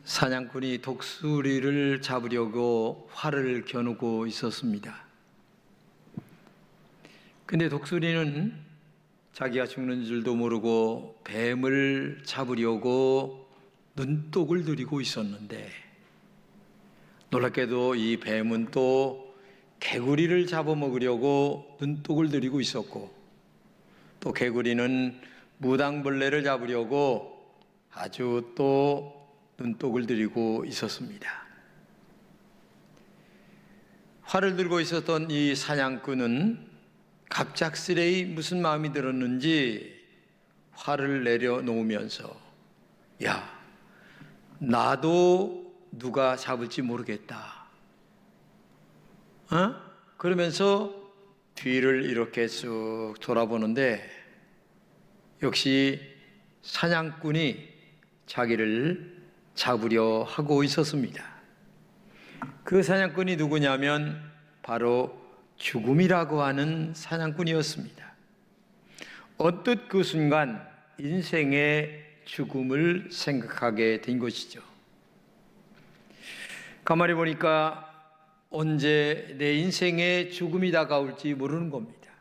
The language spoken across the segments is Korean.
사냥꾼이 독수리를 잡으려고 활을 겨누고 있었습니다. 근데 독수리는 자기가 죽는 줄도 모르고 뱀을 잡으려고 눈독을 들이고 있었는데, 놀랍게도 이 뱀은 또 개구리를 잡아먹으려고 눈독을 들이고 있었고, 또 개구리는 무당벌레를 잡으려고 아주 또 눈독을 들이고 있었습니다. 활을 들고 있었던 이 사냥꾼은 갑작스레 무슨 마음이 들었는지 활을 내려놓으면서, 야, 나도 누가 잡을지 모르겠다. 그러면서 뒤를 이렇게 쑥 돌아보는데, 역시 사냥꾼이 자기를 잡으려 하고 있었습니다. 그 사냥꾼이 누구냐면 바로 죽음이라고 하는 사냥꾼이었습니다. 언뜻 그 순간 인생의 죽음을 생각하게 된 것이죠. 가만히 보니까 언제 내 인생에 죽음이 다가올지 모르는 겁니다.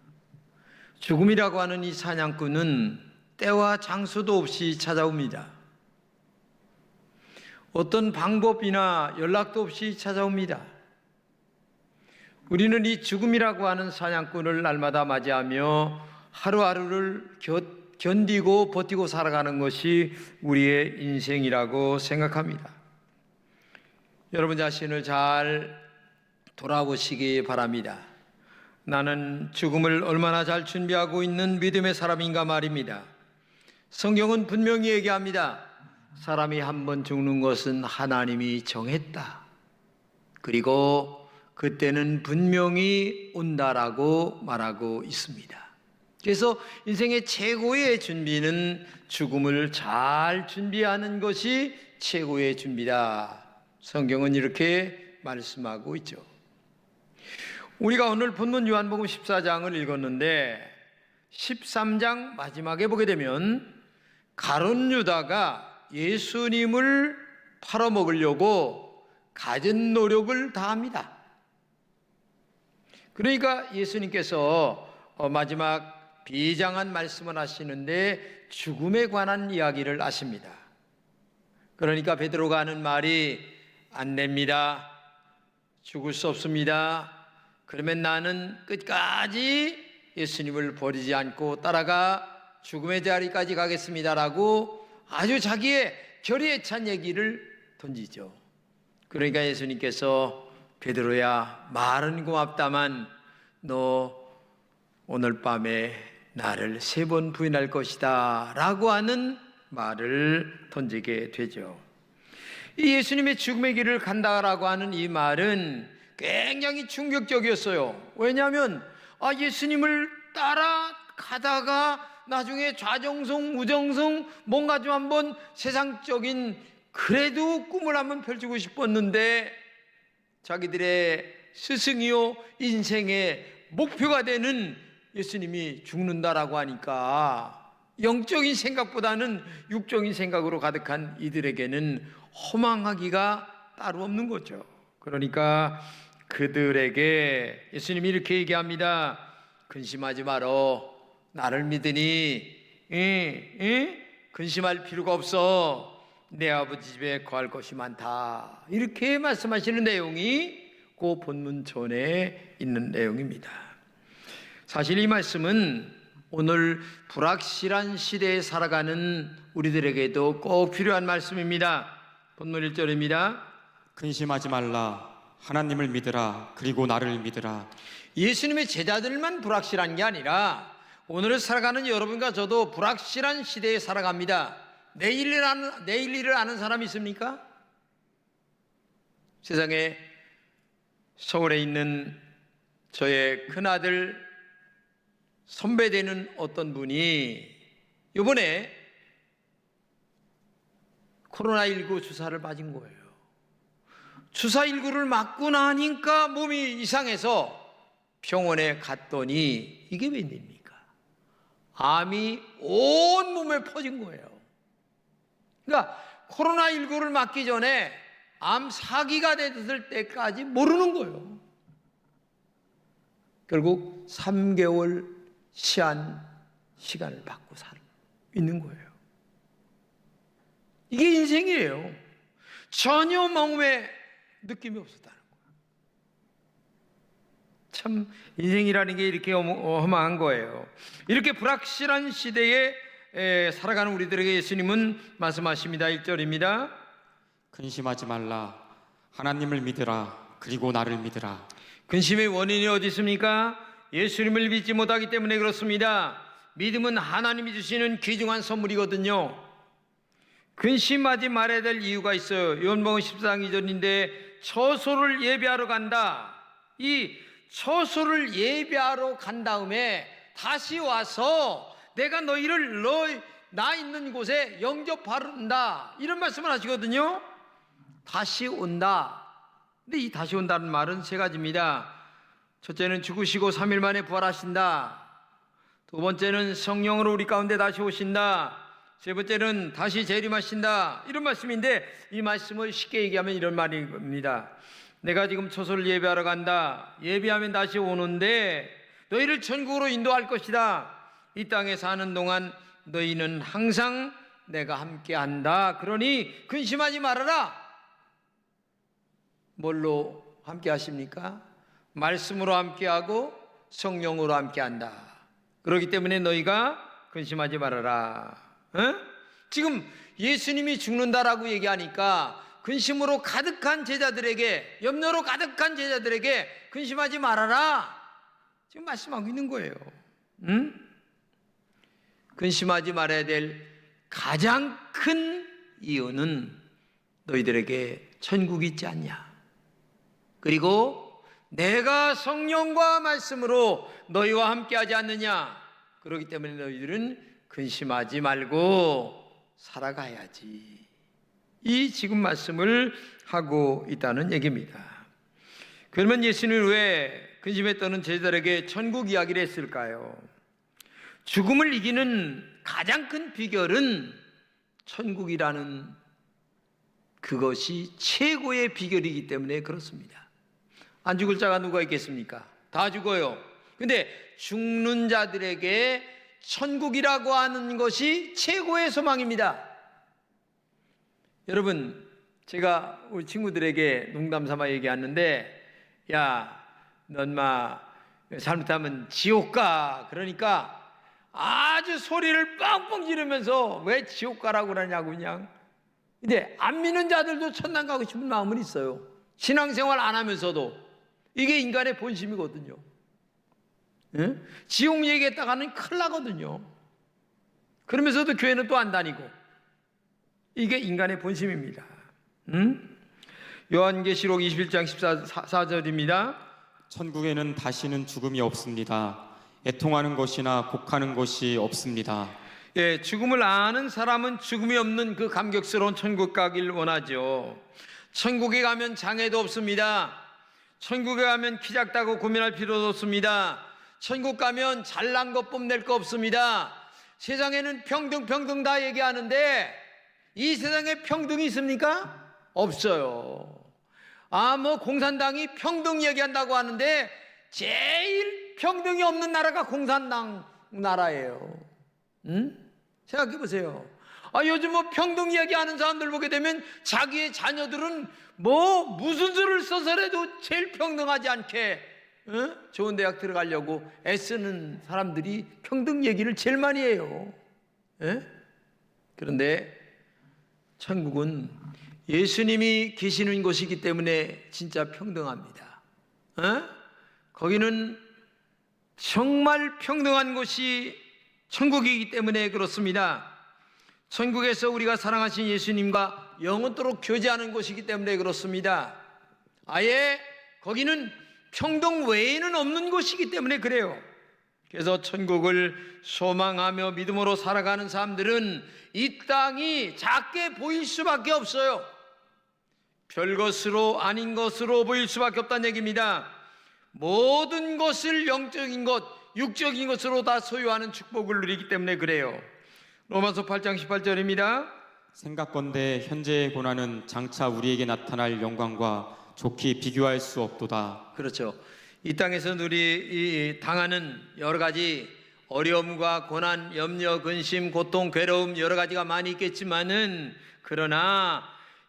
죽음이라고 하는 이 사냥꾼은 때와 장소도 없이 찾아옵니다. 어떤 방법이나 연락도 없이 찾아옵니다. 우리는 이 죽음이라고 하는 사냥꾼을 날마다 맞이하며 하루하루를 견디고 버티고 살아가는 것이 우리의 인생이라고 생각합니다. 여러분 자신을 잘 돌아보시기 바랍니다. 나는 죽음을 얼마나 잘 준비하고 있는 믿음의 사람인가 말입니다. 성경은 분명히 얘기합니다. 사람이 한 번 죽는 것은 하나님이 정했다. 그리고 그때는 분명히 온다라고 말하고 있습니다. 그래서 인생의 최고의 준비는 죽음을 잘 준비하는 것이 최고의 준비다. 성경은 이렇게 말씀하고 있죠. 우리가 오늘 본문 요한복음 14장을 읽었는데 13장 마지막에 보게 되면 가룟 유다가 예수님을 팔아먹으려고 갖은 노력을 다합니다. 그러니까 예수님께서 마지막 비장한 말씀을 하시는데 죽음에 관한 이야기를 하십니다. 그러니까 베드로가 하는 말이 안 됩니다. 죽을 수 없습니다. 그러면 나는 끝까지 예수님을 버리지 않고 따라가 죽음의 자리까지 가겠습니다라고 아주 자기의 결의에 찬 얘기를 던지죠. 그러니까 예수님께서 베드로야, 말은 고맙다만 너 오늘 밤에 나를 3번 부인할 것이다 라고 하는 말을 던지게 되죠. 이 예수님의 죽음의 길을 간다라고 하는 이 말은 굉장히 충격적이었어요. 왜냐하면 예수님을 따라가다가 나중에 좌정성 우정성 뭔가 좀 한번 세상적인 그래도 꿈을 한번 펼치고 싶었는데, 자기들의 스승이요 인생의 목표가 되는 예수님이 죽는다라고 하니까 영적인 생각보다는 육적인 생각으로 가득한 이들에게는 허망하기가 따로 없는 거죠. 그러니까 그들에게 예수님이 이렇게 얘기합니다. 근심하지 말어. 나를 믿으니 근심할 필요가 없어. 내 아버지 집에 거할 것이 많다. 이렇게 말씀하시는 내용이 그 본문 전에 있는 내용입니다. 사실 이 말씀은 오늘 불확실한 시대에 살아가는 우리들에게도 꼭 필요한 말씀입니다. 본문 1절입니다. 근심하지 말라. 하나님을 믿으라. 그리고 나를 믿으라. 예수님의 제자들만 불확실한 게 아니라 오늘을 살아가는 여러분과 저도 불확실한 시대에 살아갑니다. 내일 일을 아는 사람이 있습니까? 세상에 서울에 있는 저의 큰아들 선배되는 어떤 분이 이번에 코로나19 주사를 맞은 거예요. 주사19를 맞고 나니까 몸이 이상해서 병원에 갔더니 이게 웬일입니까? 암이 온 몸에 퍼진 거예요. 그러니까 코로나19를 맞기 전에 암 사기가 됐을 때까지 모르는 거예요. 결국 3개월 시간을 받고 살고 있는 거예요. 이게 인생이에요. 전혀 마음에 느낌이 없었다는 거예요. 참 인생이라는 게 이렇게 험한 거예요. 이렇게 불확실한 시대에 살아가는 우리들에게 예수님은 말씀하십니다. 1절입니다. 근심하지 말라. 하나님을 믿으라. 그리고 나를 믿으라. 근심의 원인이 어디 있습니까? 예수님을 믿지 못하기 때문에 그렇습니다. 믿음은 하나님이 주시는 귀중한 선물이거든요. 근심하지 말아야 될 이유가 있어요. 요한복음 14장 2절인데 처소를 예배하러 간다. 이 처소를 예배하러 간 다음에 다시 와서 내가 너희를 나 있는 곳에 영접하른다. 이런 말씀을 하시거든요. 다시 온다. 근데 이 다시 온다는 말은 세 가지입니다. 첫째는 죽으시고 3일 만에 부활하신다. 두 번째는 성령으로 우리 가운데 다시 오신다. 세 번째는 다시 재림하신다. 이런 말씀인데 이 말씀을 쉽게 얘기하면 이런 말입니다. 내가 지금 처소를 예배하러 간다. 예배하면 다시 오는데 너희를 천국으로 인도할 것이다. 이 땅에 사는 동안 너희는 항상 내가 함께 한다. 그러니 근심하지 말아라. 뭘로 함께 하십니까? 말씀으로 함께 하고 성령으로 함께 한다. 그렇기 때문에 너희가 근심하지 말아라. 지금 예수님이 죽는다라고 얘기하니까 근심으로 가득한 제자들에게, 염려로 가득한 제자들에게 근심하지 말아라. 지금 말씀하고 있는 거예요. 근심하지 말아야 될 가장 큰 이유는 너희들에게 천국이 있지 않냐. 그리고 내가 성령과 말씀으로 너희와 함께하지 않느냐. 그렇기 때문에 너희들은 근심하지 말고 살아가야지. 이 지금 말씀을 하고 있다는 얘기입니다. 그러면 예수님은 왜 근심에 떠는 제자들에게 천국 이야기를 했을까요? 죽음을 이기는 가장 큰 비결은 천국이라는 그것이 최고의 비결이기 때문에 그렇습니다. 안 죽을 자가 누가 있겠습니까? 다 죽어요. 근데 죽는 자들에게 천국이라고 하는 것이 최고의 소망입니다. 여러분, 제가 우리 친구들에게 농담 삼아 얘기하는데, 야, 넌 잘못하면 지옥 가. 그러니까 아주 소리를 뻥뻥 지르면서 왜 지옥 가라고 그러냐고 그냥. 근데 안 믿는 자들도 천당 가고 싶은 마음은 있어요. 신앙생활 안 하면서도. 이게 인간의 본심이거든요. 지옥 얘기했다가는 큰일 나거든요. 그러면서도 교회는 또 안 다니고. 이게 인간의 본심입니다. 요한계시록 21장 14절입니다. 천국에는 다시는 죽음이 없습니다. 애통하는 것이나 곡하는 것이 없습니다. 예, 죽음을 아는 사람은 죽음이 없는 그 감격스러운 천국 가길 원하죠. 천국에 가면 장애도 없습니다. 천국에 가면 키 작다고 고민할 필요도 없습니다. 천국 가면 잘난 것 뽐낼 거 없습니다. 세상에는 평등 다 얘기하는데 이 세상에 평등이 있습니까? 없어요. 공산당이 평등 얘기한다고 하는데 제일 평등이 없는 나라가 공산당 나라예요. 생각해 보세요. 요즘 평등 얘기하는 사람들 보게 되면 자기의 자녀들은 무슨 수를 써서라도 제일 평등하지 않게 좋은 대학 들어가려고 애쓰는 사람들이 평등 얘기를 제일 많이 해요. 그런데 천국은 예수님이 계시는 곳이기 때문에 진짜 평등합니다. 거기는 정말 평등한 곳이 천국이기 때문에 그렇습니다. 천국에서 우리가 사랑하신 예수님과 영원토록 교제하는 곳이기 때문에 그렇습니다. 아예 거기는 평등 외에는 없는 곳이기 때문에 그래요. 그래서 천국을 소망하며 믿음으로 살아가는 사람들은 이 땅이 작게 보일 수밖에 없어요. 별것으로 아닌 것으로 보일 수밖에 없다는 얘기입니다. 모든 것을 영적인 것, 육적인 것으로 다 소유하는 축복을 누리기 때문에 그래요. 로마서 8장 18절입니다. 생각건대 현재의 고난은 장차 우리에게 나타날 영광과 좋게 비교할 수 없도다. 그렇죠. 이 땅에서 우리 당하는 여러 가지 어려움과 고난, 염려, 근심, 고통, 괴로움 여러 가지가 많이 있겠지만은 그러나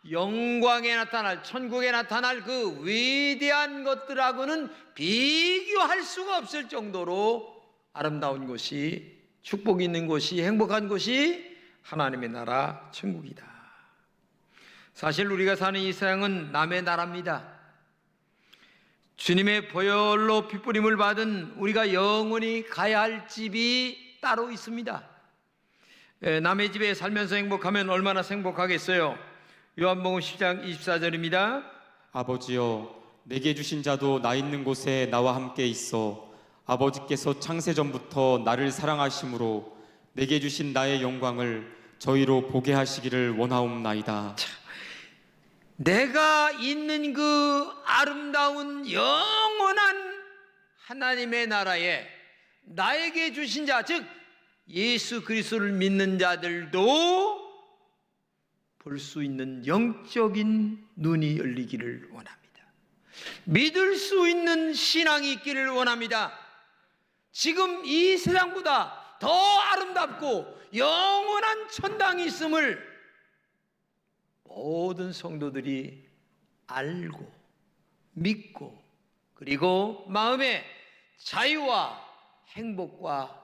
영광에 나타날, 천국에 나타날 그 위대한 것들하고는 비교할 수가 없을 정도로 아름다운 곳이, 축복이 있는 곳이, 행복한 곳이 하나님의 나라 천국이다. 사실 우리가 사는 이 세상은 남의 나라입니다. 주님의 보혈로 핏부림을 받은 우리가 영원히 가야 할 집이 따로 있습니다. 남의 집에 살면서 행복하면 얼마나 행복하겠어요. 요한복음 10장 24절입니다. 아버지여, 내게 주신 자도 나 있는 곳에 나와 함께 있어 아버지께서 창세전부터 나를 사랑하심으로 내게 주신 나의 영광을 저희로 보게 하시기를 원하옵나이다. 내가 있는 그 아름다운 영원한 하나님의 나라에 나에게 주신 자, 즉 예수 그리스도를 믿는 자들도 볼 수 있는 영적인 눈이 열리기를 원합니다. 믿을 수 있는 신앙이 있기를 원합니다. 지금 이 세상보다 더 아름답고 영원한 천당이 있음을 모든 성도들이 알고 믿고 그리고 마음의 자유와 행복과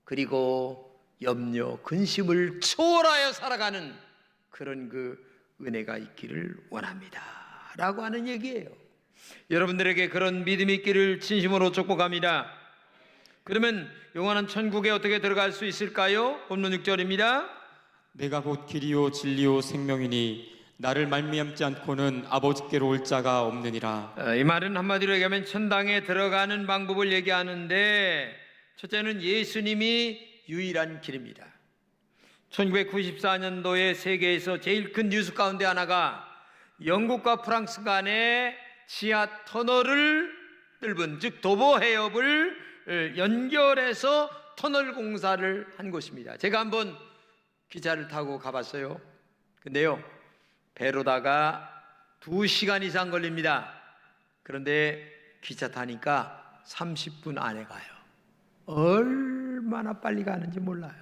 그리고 염려, 근심을 초월하여 살아가는 그런 그 은혜가 있기를 원합니다 라고 하는 얘기예요. 여러분들에게 그런 믿음이 있기를 진심으로 축복합니다. 그러면 영원한 천국에 어떻게 들어갈 수 있을까요? 본문 6절입니다. 내가 곧 길이요 진리요 생명이니 나를 말미암지 않고는 아버지께로 올 자가 없느니라. 이 말은 한마디로 얘기하면 천당에 들어가는 방법을 얘기하는데, 첫째는 예수님이 유일한 길입니다. 1994년도에 세계에서 제일 큰 뉴스 가운데 하나가 영국과 프랑스 간의 지하 터널을 뚫은, 즉 도보 해협을 연결해서 터널 공사를 한 곳입니다. 제가 한번 기차를 타고 가봤어요. 근데요, 배로다가 2시간 이상 걸립니다. 그런데 기차 타니까 30분 안에 가요. 얼마나 빨리 가는지 몰라요.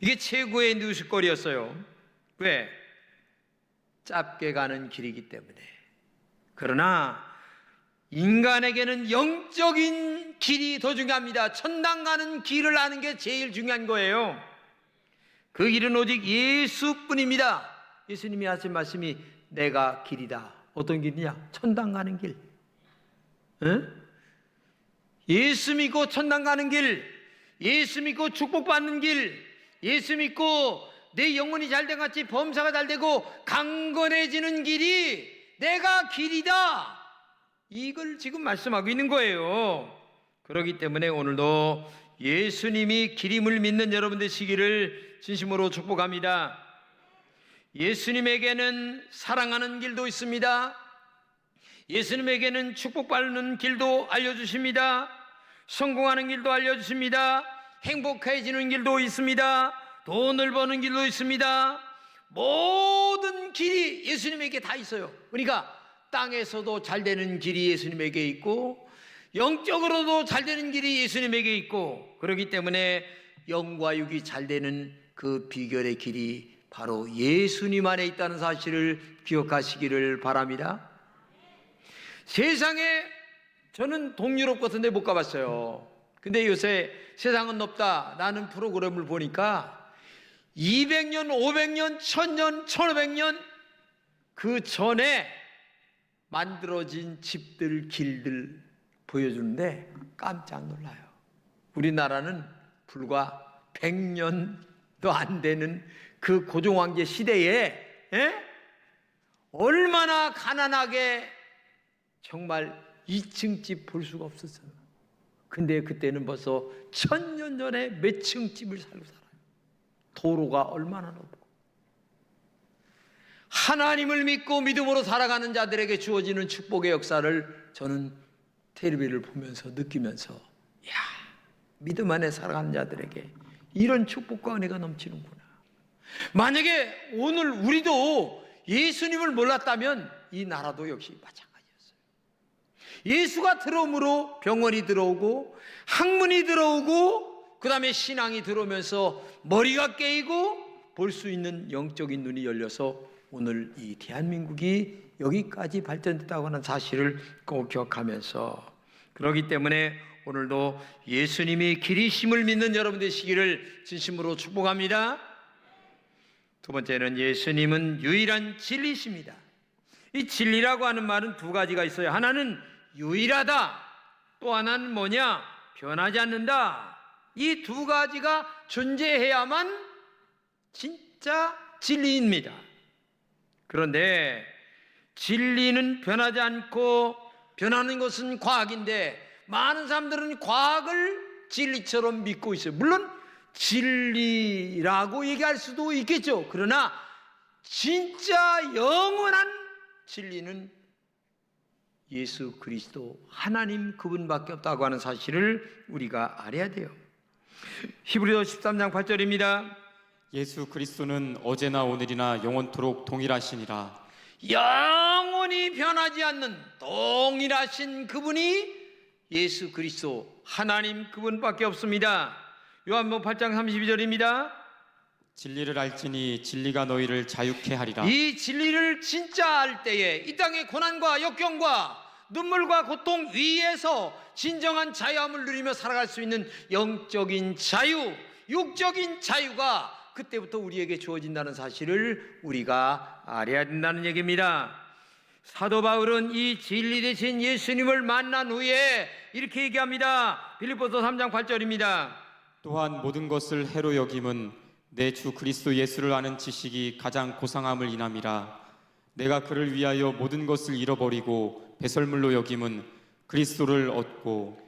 이게 최고의 뉴스거리였어요. 왜? 짧게 가는 길이기 때문에. 그러나 인간에게는 영적인 길이 더 중요합니다. 천당 가는 길을 아는 게 제일 중요한 거예요. 그 길은 오직 예수뿐입니다. 예수님이 하신 말씀이 내가 길이다. 어떤 길이냐? 천당 가는 길. 예수 믿고 천당 가는 길, 예수 믿고 축복받는 길, 예수 믿고 내 영혼이 잘된 같이 범사가 잘되고 강건해지는 길이 내가 길이다. 이걸 지금 말씀하고 있는 거예요. 그렇기 때문에 오늘도 예수님이 길임을 믿는 여러분 되시기를 진심으로 축복합니다. 예수님에게는 사랑하는 길도 있습니다. 예수님에게는 축복받는 길도 알려주십니다. 성공하는 길도 알려주십니다. 행복해지는 길도 있습니다. 돈을 버는 길도 있습니다. 모든 길이 예수님에게 다 있어요. 그러니까 땅에서도 잘 되는 길이 예수님에게 있고 영적으로도 잘 되는 길이 예수님에게 있고, 그렇기 때문에 영과 육이 잘 되는 그 비결의 길이 바로 예수님 안에 있다는 사실을 기억하시기를 바랍니다. 세상에 저는 동유럽 같은 데 못 가봤어요. 근데 요새 세상은 높다 라는 프로그램을 보니까 200년, 500년, 1000년, 1500년 그 전에 만들어진 집들, 길들 보여주는데 깜짝 놀라요. 우리나라는 불과 100년도 안 되는 그 고종황제 시대에 얼마나 가난하게 정말 2층 집 볼 수가 없었어요. 근데 그때는 벌써 1000년 전에 몇 층 집을 살고 살아요. 도로가 얼마나 높고. 하나님을 믿고 믿음으로 살아가는 자들에게 주어지는 축복의 역사를 저는 텔레비를 보면서 느끼면서, 믿음 안에 살아가는 자들에게 이런 축복과 은혜가 넘치는구나. 만약에 오늘 우리도 예수님을 몰랐다면 이 나라도 역시 마찬가지였어요. 예수가 들어옴으로 병원이 들어오고 학문이 들어오고 그 다음에 신앙이 들어오면서 머리가 깨이고 볼 수 있는 영적인 눈이 열려서 오늘 이 대한민국이 여기까지 발전됐다고 하는 사실을 꼭 기억하면서, 그렇기 때문에 오늘도 예수님이 길이심을 믿는 여러분 되시기를 진심으로 축복합니다. 두 번째는 예수님은 유일한 진리이십니다. 이 진리라고 하는 말은 두 가지가 있어요. 하나는 유일하다, 또 하나는 뭐냐? 변하지 않는다. 이 두 가지가 존재해야만 진짜 진리입니다. 그런데 진리는 변하지 않고 변하는 것은 과학인데 많은 사람들은 과학을 진리처럼 믿고 있어요. 물론 진리라고 얘기할 수도 있겠죠. 그러나 진짜 영원한 진리는 예수 그리스도 하나님 그분밖에 없다고 하는 사실을 우리가 알아야 돼요. 히브리서 13장 8절입니다. 예수 그리스도는 어제나 오늘이나 영원토록 동일하시니라. 영원히 변하지 않는 동일하신 그분이 예수 그리스도 하나님 그분밖에 없습니다. 요한복음 8장 32절입니다. 진리를 알지니 진리가 너희를 자유케 하리라. 이 진리를 진짜 알 때에 이 땅의 고난과 역경과 눈물과 고통 위에서 진정한 자유함을 누리며 살아갈 수 있는 영적인 자유, 육적인 자유가 그때부터 우리에게 주어진다는 사실을 우리가 알아야 된다는 얘기입니다. 사도 바울은 이 진리 되신 예수님을 만난 후에 이렇게 얘기합니다. 빌립보서 3장 8절입니다. 또한 모든 것을 해로 여김은 내 주 그리스도 예수를 아는 지식이 가장 고상함을 인함이라. 내가 그를 위하여 모든 것을 잃어버리고 배설물로 여김은 그리스도를 얻고.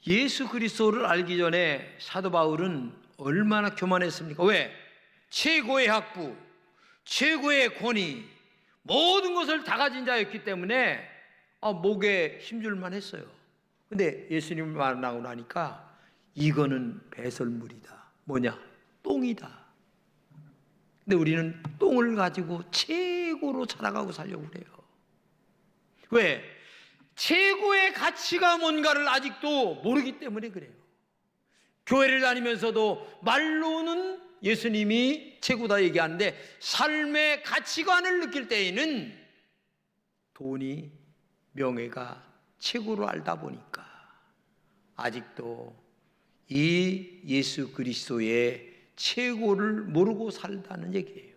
예수 그리스도를 알기 전에 사도 바울은 얼마나 교만했습니까? 왜? 최고의 학부, 최고의 권위, 모든 것을 다 가진 자였기 때문에 목에 힘줄만 했어요. 근데 예수님을 만나고 나니까 이거는 배설물이다. 뭐냐? 똥이다. 근데 우리는 똥을 가지고 최고로 살아가고 살려고 그래요. 왜? 최고의 가치가 뭔가를 아직도 모르기 때문에 그래요. 교회를 다니면서도 말로는 예수님이 최고다 얘기하는데 삶의 가치관을 느낄 때에는 돈이, 명예가 최고로 알다 보니까 아직도 이 예수 그리스도의 최고를 모르고 살다는 얘기예요.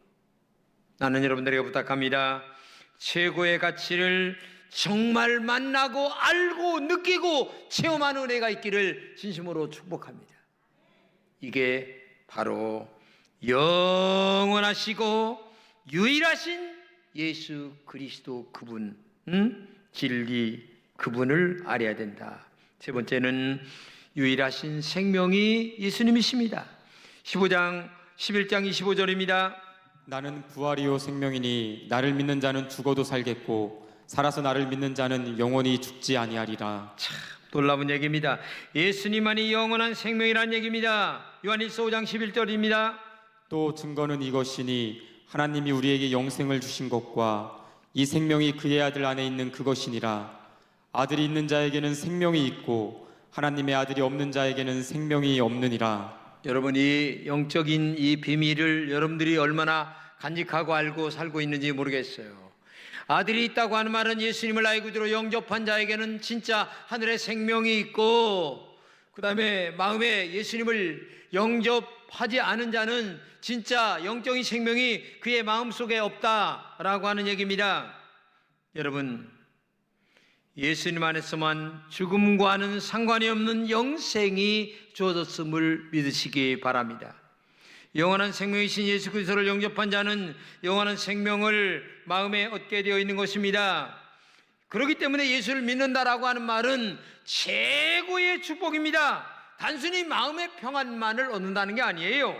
나는 여러분들에게 부탁합니다. 최고의 가치를 정말 만나고 알고 느끼고 체험하는 은혜가 있기를 진심으로 축복합니다. 이게 바로 영원하시고 유일하신 예수 그리스도 그분, 진리 그분을 알아야 된다. 세 번째는 유일하신 생명이 예수님이십니다. 11장 25절입니다. 나는 부활이요 생명이니 나를 믿는 자는 죽어도 살겠고 살아서 나를 믿는 자는 영원히 죽지 아니하리라. 참 놀라운 얘기입니다. 예수님만이 영원한 생명이라는 얘기입니다. 요한일서 5장 11절입니다. 또 증거는 이것이니 하나님이 우리에게 영생을 주신 것과 이 생명이 그의 아들 안에 있는 그것이니라. 아들이 있는 자에게는 생명이 있고 하나님의 아들이 없는 자에게는 생명이 없느니라. 여러분, 이 영적인 이 비밀을 여러분들이 얼마나 간직하고 알고 살고 있는지 모르겠어요. 아들이 있다고 하는 말은 예수님을 나의 구주로 영접한 자에게는 진짜 하늘의 생명이 있고, 그 다음에 마음에 예수님을 영접하지 않은 자는 진짜 영적인 생명이 그의 마음속에 없다라고 하는 얘기입니다. 여러분, 예수님 안에서만 죽음과는 상관이 없는 영생이 주어졌음을 믿으시기 바랍니다. 영원한 생명이신 예수 그리스도를 영접한 자는 영원한 생명을 마음에 얻게 되어 있는 것입니다. 그렇기 때문에 예수를 믿는다라고 하는 말은 최고의 축복입니다. 단순히 마음의 평안만을 얻는다는 게 아니에요.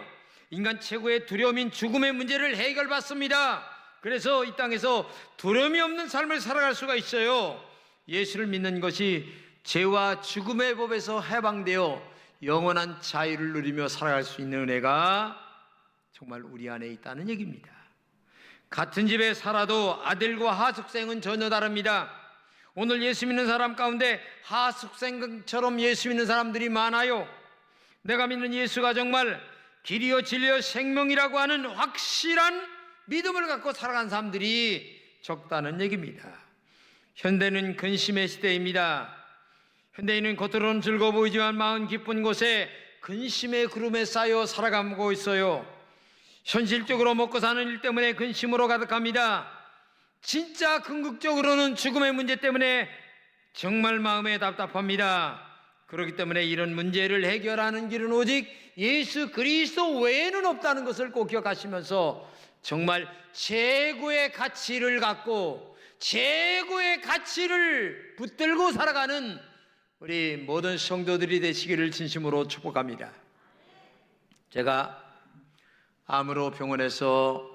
인간 최고의 두려움인 죽음의 문제를 해결받습니다. 그래서 이 땅에서 두려움이 없는 삶을 살아갈 수가 있어요. 예수를 믿는 것이 죄와 죽음의 법에서 해방되어 영원한 자유를 누리며 살아갈 수 있는 은혜가 정말 우리 안에 있다는 얘기입니다. 같은 집에 살아도 아들과 하숙생은 전혀 다릅니다. 오늘 예수 믿는 사람 가운데 하숙생처럼 예수 믿는 사람들이 많아요. 내가 믿는 예수가 정말 길이요 진리요 생명이라고 하는 확실한 믿음을 갖고 살아간 사람들이 적다는 얘기입니다. 현대는 근심의 시대입니다. 현대인은 겉으로는 즐거워 보이지만 마음 깊은 곳에 근심의 구름에 쌓여 살아가고 있어요. 현실적으로 먹고 사는 일 때문에 근심으로 가득합니다. 진짜 궁극적으로는 죽음의 문제 때문에 정말 마음에 답답합니다. 그렇기 때문에 이런 문제를 해결하는 길은 오직 예수 그리스도 외에는 없다는 것을 꼭 기억하시면서 정말 최고의 가치를 갖고 최고의 가치를 붙들고 살아가는 우리 모든 성도들이 되시기를 진심으로 축복합니다. 제가 암으로 병원에서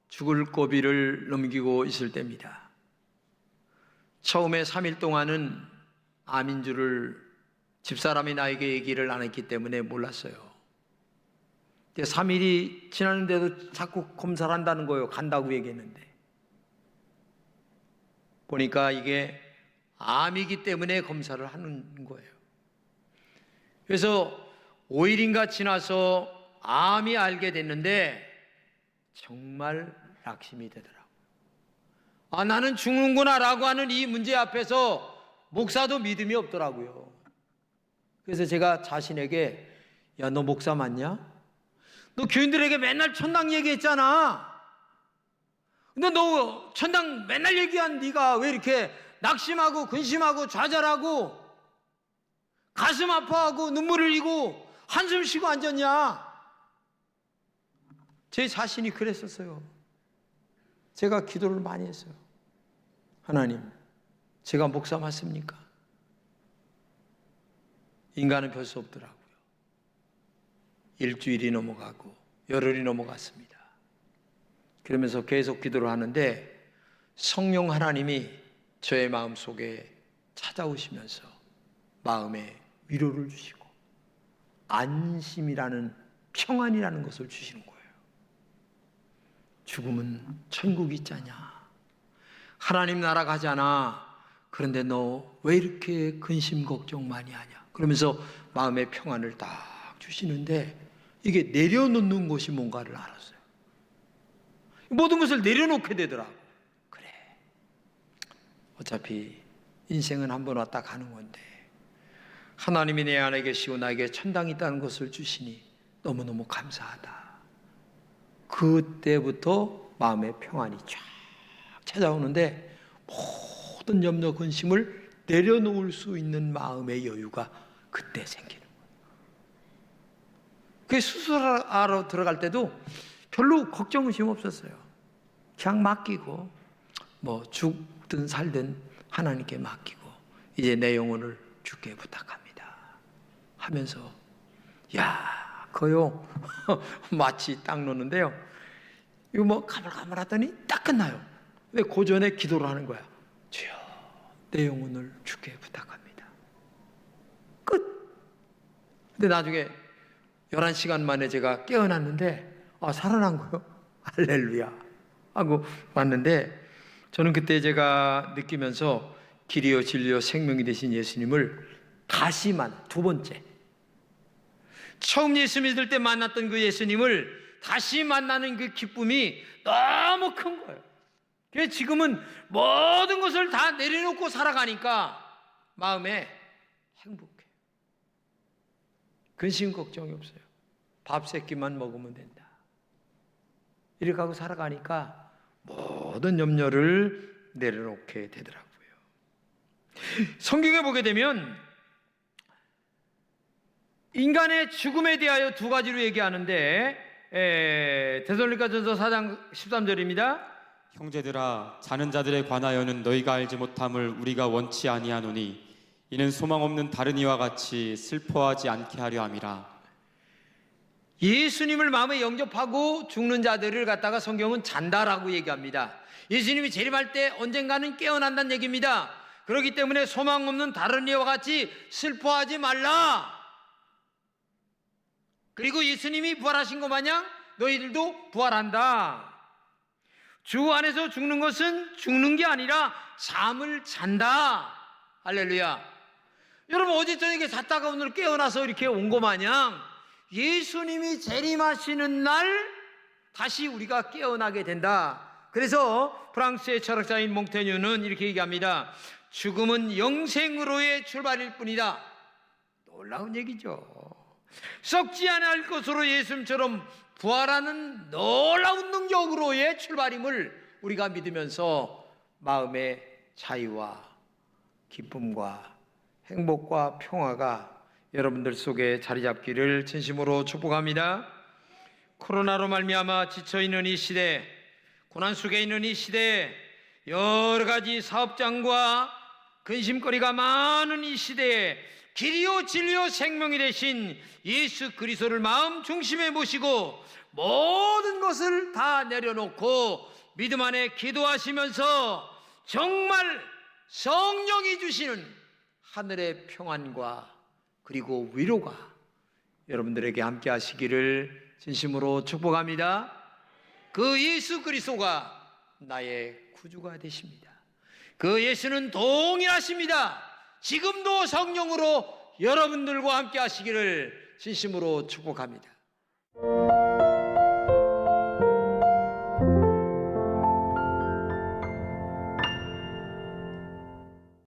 죽을 고비를 넘기고 있을 때입니다. 처음에 3일 동안은 암인 줄을 집사람이 나에게 얘기를 안 했기 때문에 몰랐어요. 3일이 지났는데도 자꾸 검사를 한다는 거예요. 간다고 얘기했는데. 보니까 이게 암이기 때문에 검사를 하는 거예요. 그래서 5일인가 지나서 암이 알게 됐는데 정말 낙심이 되더라고요. 나는 죽는구나 라고 하는 이 문제 앞에서 목사도 믿음이 없더라고요. 그래서 제가 자신에게 야, 너 목사 맞냐? 너 교인들에게 맨날 천당 얘기했잖아. 근데 너 천당 맨날 얘기한 네가 왜 이렇게 낙심하고 근심하고 좌절하고 가슴 아파하고 눈물 흘리고 한숨 쉬고 앉았냐? 제 자신이 그랬었어요. 제가 기도를 많이 했어요. 하나님, 제가 목사 맞습니까? 인간은 별 수 없더라고요. 일주일이 넘어가고 열흘이 넘어갔습니다. 그러면서 계속 기도를 하는데 성령 하나님이 저의 마음속에 찾아오시면서 마음에 위로를 주시고 안심이라는 평안이라는 것을 주시는 거예요. 죽음은 천국이 있잖냐. 하나님 나라 가잖아. 그런데 너 왜 이렇게 근심 걱정 많이 하냐. 그러면서 마음의 평안을 딱 주시는데 이게 내려놓는 것이 뭔가를 알았어요. 모든 것을 내려놓게 되더라고. 그래, 어차피 인생은 한 번 왔다 가는 건데 하나님이 내 안에 계시고 나에게 천당이 있다는 것을 주시니 너무너무 감사하다. 그때부터 마음의 평안이 쫙 찾아오는데 모든 염려 근심을 내려놓을 수 있는 마음의 여유가 그때 생기는 거예요. 그 수술하러 들어갈 때도 별로 걱정 의심 없었어요. 그냥 맡기고 뭐 죽든 살든 하나님께 맡기고 이제 내 영혼을 주께 부탁합니다 하면서 야, 그요 마치 딱 놓는데요. 이거 뭐 가물가물하더니 딱 끝나요. 왜 고전에 기도를 하는 거야. 주여, 내 영혼을 주께 부탁합니다. 끝. 근데 나중에 11시간 만에 제가 깨어났는데 살아난 거요. 할렐루야 하고 왔는데 저는 그때 제가 느끼면서 길이요 진리요 생명이 되신 예수님을 다시 두 번째 처음 예수 믿을 때 만났던 그 예수님을 다시 만나는 그 기쁨이 너무 큰 거예요. 그래서 지금은 모든 것을 다 내려놓고 살아가니까 마음에 행복해요. 근심 걱정이 없어요. 밥 세 끼만 먹으면 된다. 이렇게 하고 살아가니까 모든 염려를 내려놓게 되더라고요. 성경에 보게 되면 인간의 죽음에 대하여 두 가지로 얘기하는데 데살로니가전서 4장 13절입니다. 형제들아, 자는 자들에 관하여는 너희가 알지 못함을 우리가 원치 아니하노니 이는 소망 없는 다른 이와 같이 슬퍼하지 않게 하려 함이라. 예수님을 마음에 영접하고 죽는 자들을 갖다가 성경은 잔다라고 얘기합니다. 예수님이 재림할 때 언젠가는 깨어난다는 얘기입니다. 그렇기 때문에 소망 없는 다른 이와 같이 슬퍼하지 말라. 그리고 예수님이 부활하신 것 마냥 너희들도 부활한다. 주 안에서 죽는 것은 죽는 게 아니라 잠을 잔다. 할렐루야. 여러분, 어제 저녁에 잤다가 오늘 깨어나서 이렇게 온 것 마냥 예수님이 재림하시는 날 다시 우리가 깨어나게 된다. 그래서 프랑스의 철학자인 몽테뉴는 이렇게 얘기합니다. 죽음은 영생으로의 출발일 뿐이다. 놀라운 얘기죠. 썩지 않을 것으로 예수님처럼 부활하는 놀라운 능력으로의 출발임을 우리가 믿으면서 마음의 자유와 기쁨과 행복과 평화가 여러분들 속에 자리 잡기를 진심으로 축복합니다. 코로나로 말미암아 지쳐있는 이 시대, 고난 속에 있는 이 시대에 여러 가지 사업장과 근심거리가 많은 이 시대에 길이요 진리요 생명이 되신 예수 그리스도를 마음 중심에 모시고 모든 것을 다 내려놓고 믿음 안에 기도하시면서 정말 성령이 주시는 하늘의 평안과 그리고 위로가 여러분들에게 함께 하시기를 진심으로 축복합니다. 그 예수 그리스도가 나의 구주가 되십니다. 그 예수는 동일하십니다. 지금도 성령으로 여러분들과 함께 하시기를 진심으로 축복합니다.